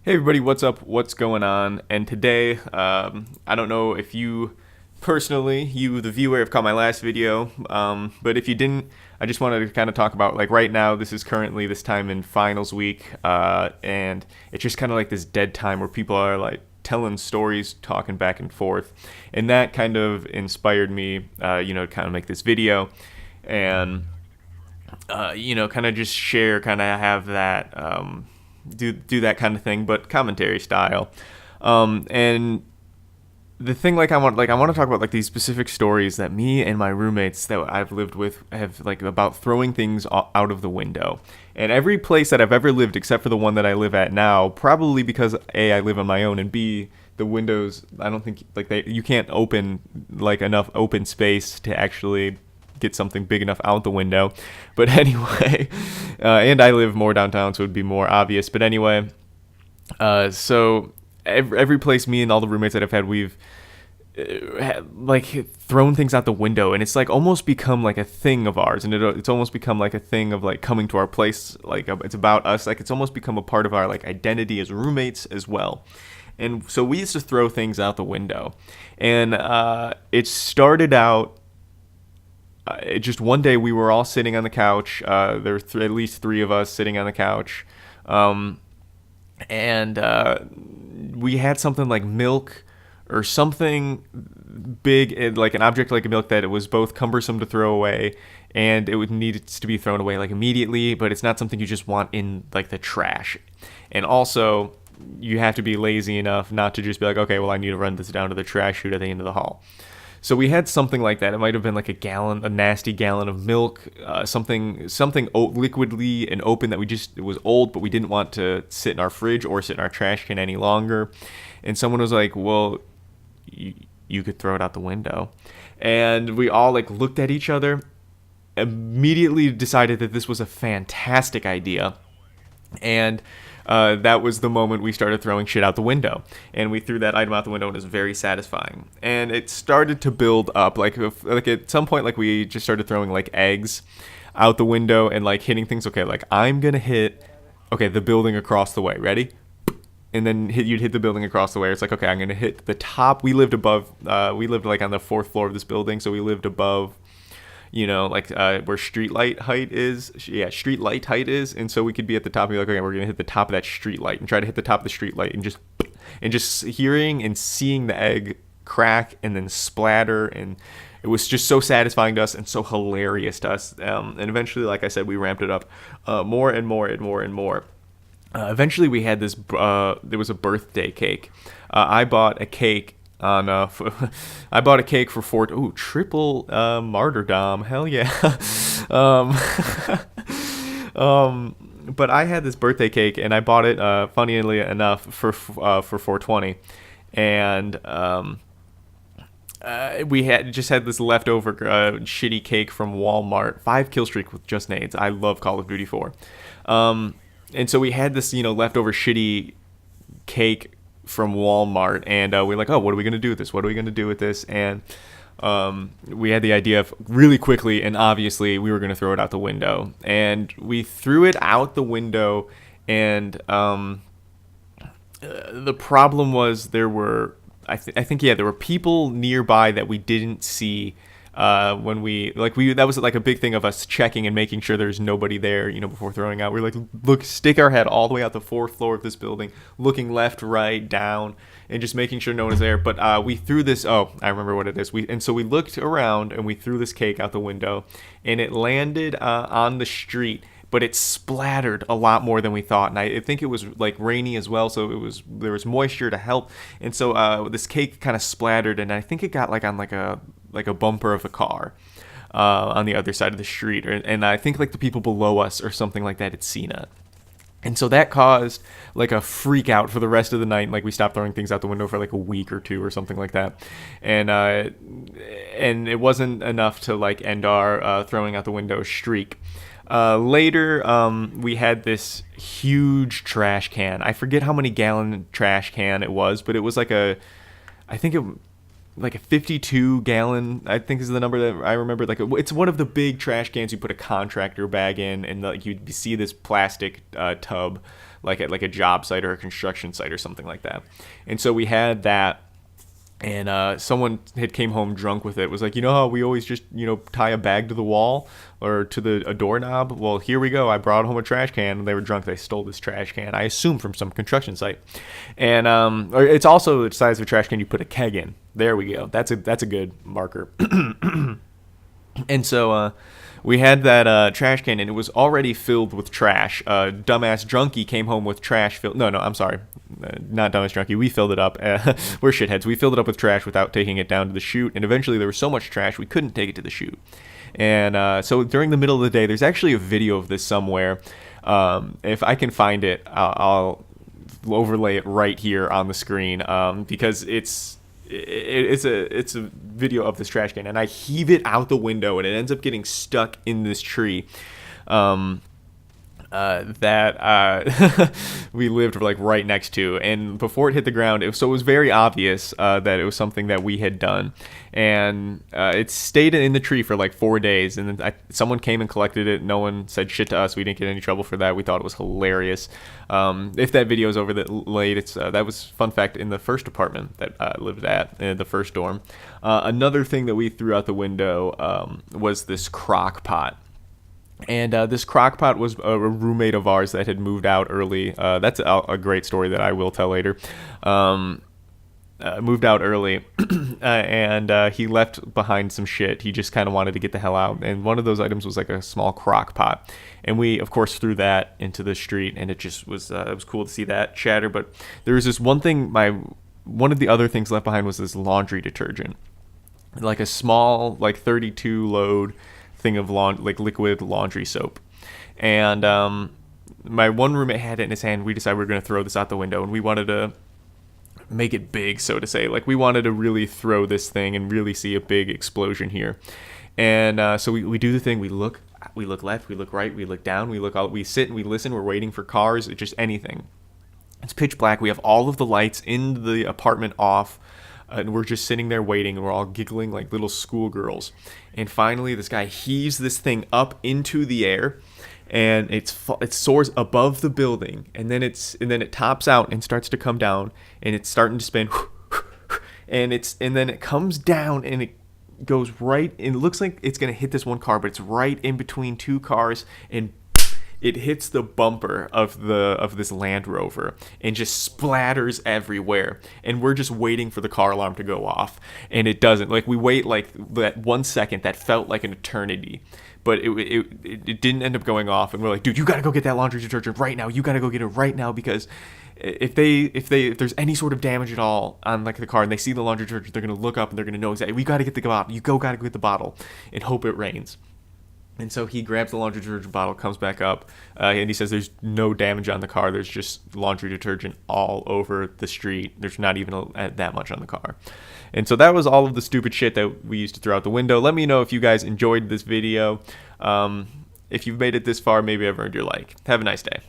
Hey everybody, what's up? What's going on? And today, I don't know if you personally, you the viewer, have caught my last video, but if you didn't, I just wanted to kind of talk about like right now. This is currently this time in finals week, and it's just kind of like this dead time where people are like telling stories, talking back and forth, and that kind of inspired me, to kind of make this video, and kind of just share, kind of have that. Do that kind of thing, but commentary style. And the thing, I want to talk about like these specific stories that me and my roommates that I've lived with have like about throwing things out of the window. And every place that I've ever lived, except for the one that I live at now, probably because A, I live on my own, and B, the windows, I don't think like you can't open like enough open space to actually get something big enough out the window. But anyway, and I live more downtown, so it would be more obvious. But anyway, so every place me and all the roommates that I've had, we've like thrown things out the window, and it's like almost become like a thing of ours, and it's almost become like a thing of like coming to our place, like it's about us, like it's almost become a part of our like identity as roommates as well. And so we used to throw things out the window, and it started out just one day we were all sitting on the couch. There were at least three of us sitting on the couch, and we had something like milk or something big, like an object like a milk, that it was both cumbersome to throw away and it would need to be thrown away like immediately, but it's not something you just want in like the trash. And also, you have to be lazy enough not to just be like, okay, well, I need to run this down to the trash chute at the end of the hall. So we had something like that. It might have been like a nasty gallon of milk, something liquidly and open that it was old, but we didn't want to sit in our fridge or sit in our trash can any longer. And someone was like, well, you could throw it out the window. And we all like looked at each other, immediately decided that this was a fantastic idea. And that was the moment we started throwing shit out the window. And we threw that item out the window, and it was very satisfying. And it started to build up. Like at some point, like we just started throwing like eggs out the window and like hitting things. Okay, like I'm going to hit, okay, the building across the way. Ready? And then you'd hit the building across the way. It's like, okay, I'm going to hit the top. We lived like on the fourth floor of this building. So we lived above, like where street light height is. Yeah, street light height is. And so we could be at the top and be like, okay, we're going to hit the top of that street light and try to hit the top of the street light and just hearing and seeing the egg crack and then splatter. And it was just so satisfying to us and so hilarious to us. And eventually, like I said, we ramped it up more and more and more and more. Eventually, we had this. There was a birthday cake. I bought a cake on. I bought a cake for four. Ooh, triple martyrdom. Hell yeah. um, but I had this birthday cake, and I bought it. Funnily enough, for 420, and we had this leftover shitty cake from Walmart. 5 kill streak with just nades. I love Call of Duty 4. And so we had this, leftover shitty cake from Walmart, and we're like, oh, what are we going to do with this? What are we going to do with this? And we had the idea of really quickly, and obviously we were going to throw it out the window. And we threw it out the window, and the problem was there were, I think, there were people nearby that we didn't see when that was like a big thing of us checking and making sure there's nobody there, before throwing out. We're like, stick our head all the way out the fourth floor of this building, looking left, right, down, and just making sure no one is there. But we threw this. Oh, I remember what it is. So we looked around and we threw this cake out the window, and it landed on the street. But it splattered a lot more than we thought, and I think it was like rainy as well, so there was moisture to help, and so this cake kind of splattered, and I think it got like on like a bumper of a car on the other side of the street, and I think like the people below us or something like that had seen it. And so that caused like a freak out for the rest of the night. Like we stopped throwing things out the window for like a week or two or something like that. And it wasn't enough to like end our throwing out the window streak. Later, we had this huge trash can. I forget how many gallon trash can it was, but it was like like a 52 gallon, I think is the number that I remember. Like it's one of the big trash cans you put a contractor bag in, and like you see this plastic tub like at like a job site or a construction site or something like that. And so we had that. And someone had came home drunk with it. Was like, you know how we always just, tie a bag to the wall or to a doorknob? Well, here we go. I brought home a trash can, and they were drunk. They stole this trash can, I assume from some construction site. And or it's also the size of a trash can you put a keg in. There we go. That's a good marker. And so we had that trash can, and it was already filled with trash. Dumbass Drunkie came home with trash filled. No, I'm sorry. Not Dumbass Drunkie. We filled it up. We're shitheads. We filled it up with trash without taking it down to the chute, and eventually there was so much trash we couldn't take it to the chute. And so during the middle of the day, there's actually a video of this somewhere. If I can find it, I'll overlay it right here on the screen because it's a video of this trash can, and I heave it out the window, and it ends up getting stuck in this tree that we lived like right next to. And before it hit the ground, it was very obvious that it was something that we had done. And it stayed in the tree for like 4 days, and then someone came and collected it. No one said shit to us. We didn't get any trouble for that. We thought it was hilarious. If that video is overlaid, it's that was fun fact in the first apartment that I lived at, the first dorm. Another thing that we threw out the window was this crock pot. And this crock pot was a roommate of ours that had moved out early. That's a great story that I will tell later. Moved out early, and he left behind some shit. He just kind of wanted to get the hell out. And one of those items was like a small crock pot. And we, of course, threw that into the street, and it just was, it was cool to see that shatter. But there was this one thing, one of the other things left behind was this laundry detergent. Like a small, like 32 load thing of like liquid laundry soap. And my one roommate had it in his hand. We decided we were going to throw this out the window, and we wanted to make it big, so to say. Like, we wanted to really throw this thing and really see a big explosion here. And so we do the thing. We look left, we look right, we look down, we sit and we listen. We're waiting for cars, just anything. It's pitch black. We have all of the lights in the apartment off, and we're just sitting there waiting, and we're all giggling like little schoolgirls. And finally, this guy heaves this thing up into the air, and it soars above the building, and then it tops out and starts to come down, and it's starting to spin, and then it comes down, and it goes right, and it looks like it's gonna hit this one car, but it's right in between two cars, and it hits the bumper of this Land Rover and just splatters everywhere. And we're just waiting for the car alarm to go off, and it doesn't. Like, we wait like that 1 second that felt like an eternity, but it didn't end up going off. And we're like, dude, you gotta go get that laundry detergent right now. You gotta go get it right now, because if there's any sort of damage at all on like the car and they see the laundry detergent, they're gonna look up and they're gonna know exactly. We gotta get the bottle. Gotta go get the bottle and hope it rains. And so he grabs the laundry detergent bottle, comes back up, and he says there's no damage on the car. There's just laundry detergent all over the street. There's not even that much on the car. And so that was all of the stupid shit that we used to throw out the window. Let me know if you guys enjoyed this video. If you've made it this far, maybe I've earned your like. Have a nice day.